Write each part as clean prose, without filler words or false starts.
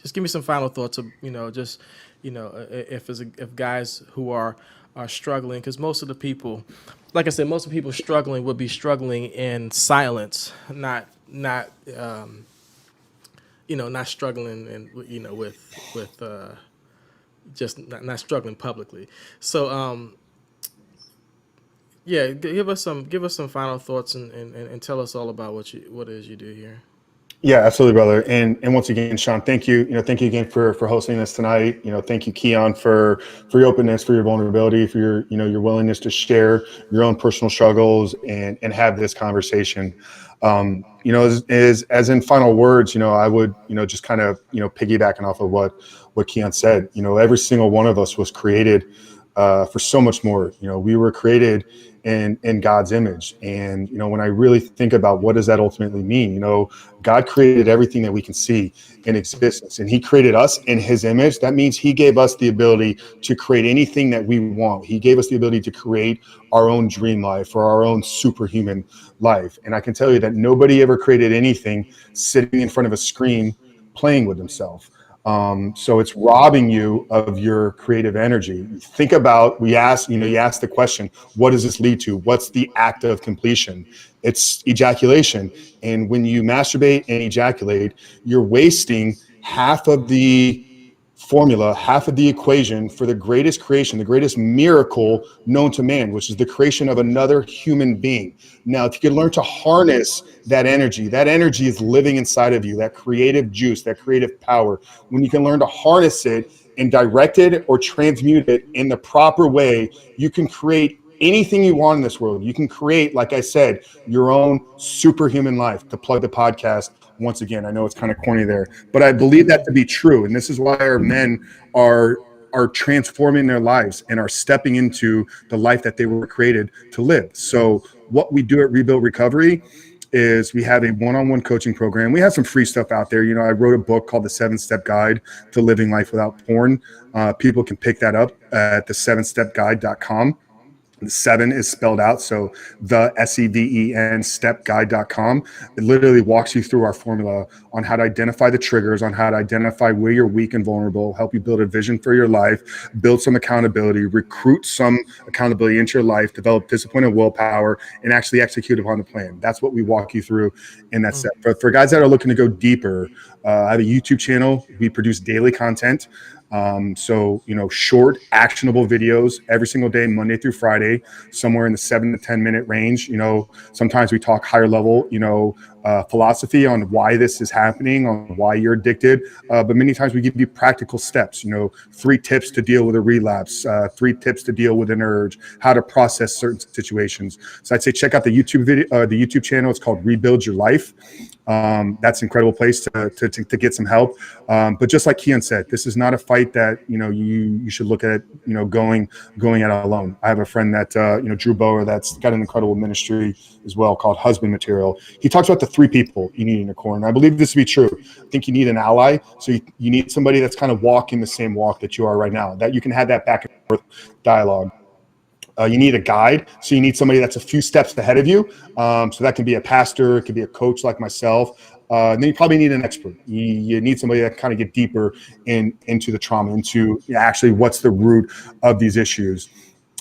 just give me some final thoughts of, just, if guys who are struggling, because most of the people, like I said, most of the people struggling would be struggling in silence, not not struggling and with just not struggling publicly. So yeah, give us some final thoughts, and tell us all about what it is you do here. Yeah, absolutely, brother. And once again, Shawn, thank you. Thank you again for hosting this tonight. Thank you, Keon, for your openness, for your vulnerability, for your willingness to share your own personal struggles and have this conversation. As in final words, I would, just kind of, piggybacking off of what Keon said. Every single one of us was created for so much more. We were created in God's image. And, when I really think about what does that ultimately mean, God created everything that we can see in existence, and he created us in his image. That means he gave us the ability to create anything that we want. He gave us the ability to create our own dream life or our own superhuman life. And I can tell you that nobody ever created anything sitting in front of a screen playing with himself. So it's robbing you of your creative energy. Think about, you ask the question, what does this lead to? What's the act of completion? It's ejaculation. And when you masturbate and ejaculate, you're wasting half of the formula, half of the equation for the greatest creation, the greatest miracle known to man, which is the creation of another human being. Now, if you can learn to harness that energy is living inside of you, that creative juice, that creative power. When you can learn to harness it and direct it or transmute it in the proper way, you can create anything you want in this world. You can create, like I said, your own superhuman life. To plug the podcast once again, I know it's kind of corny there, but I believe that to be true. And this is why our men are transforming their lives and are stepping into the life that they were created to live. So what we do at Rebuild Recovery is we have a one-on-one coaching program. We have some free stuff out there. I wrote a book called The 7-Step Guide to Living Life Without Porn. People can pick that up at the7stepguide.com. The 7 is spelled out, so the SEVEN stepguide.com. It literally walks you through our formula on how to identify the triggers, on how to identify where you're weak and vulnerable, help you build a vision for your life, build some accountability, recruit some accountability into your life, develop discipline and willpower, and actually execute upon the plan. That's what we walk you through in that set. For guys that are looking to go deeper, I have a YouTube channel. We produce daily content. So, short, actionable videos every single day, Monday through Friday, somewhere in the 7 to 10 minute range. Sometimes we talk higher level, philosophy on why this is happening, on why you're addicted. But many times we give you practical steps, 3 tips to deal with a relapse, 3 tips to deal with an urge, how to process certain situations. So I'd say check out the YouTube video, the YouTube channel. It's called Rebuild Your Life. That's an incredible place to get some help. But just like Keon said, this is not a fight that, you should look at, going at alone. I have a friend that, Drew Bower, that's got an incredible ministry as well called Husband Material. He talks about the 3 people you need in a corner. I believe this to be true. I think you need an ally. So you need somebody that's kind of walking the same walk that you are right now, that you can have that back and forth dialogue. You need a guide. So you need somebody that's a few steps ahead of you. So that can be a pastor, it could be a coach like myself. And then you probably need an expert. You need somebody that can kind of get deeper into the trauma, into actually what's the root of these issues.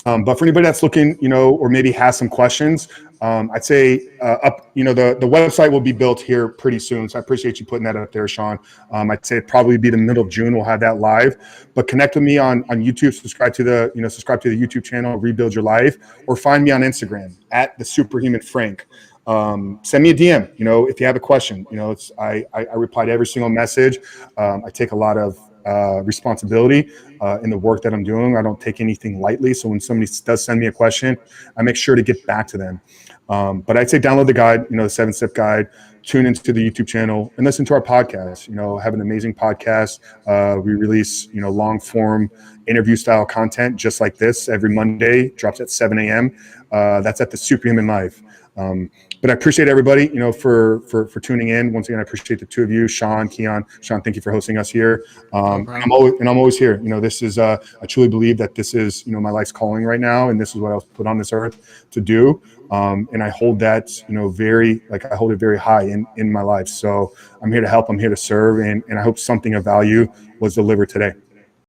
But for anybody that's looking, or maybe has some questions, I'd say the website will be built here pretty soon. So I appreciate you putting that up there, Shawn. I'd say it'd probably be the middle of June. We'll have that live. But connect with me on YouTube. Subscribe to the YouTube channel, Rebuild Your Life, or find me on Instagram at the Superhuman Frank. Send me a DM. If you have a question. I reply to every single message. I take a lot of responsibility in the work that I'm doing. I don't take anything lightly. So when somebody does send me a question, I make sure to get back to them. But I'd say download the guide, the 7-Step Guide, tune into the YouTube channel and listen to our podcast. Have an amazing podcast. We release, long form interview style content just like this every Monday, drops at 7 a.m. That's at the Superhuman Life. But I appreciate everybody, for tuning in. Once again, I appreciate the two of you, Shawn, Keon. Shawn, thank you for hosting us here. No And problem. I'm always here. This is, I truly believe that this is, my life's calling right now. And this is what I was put on this earth to do. And I hold that, I hold it very high in my life. So I'm here to help. I'm here to serve. And I hope something of value was delivered today.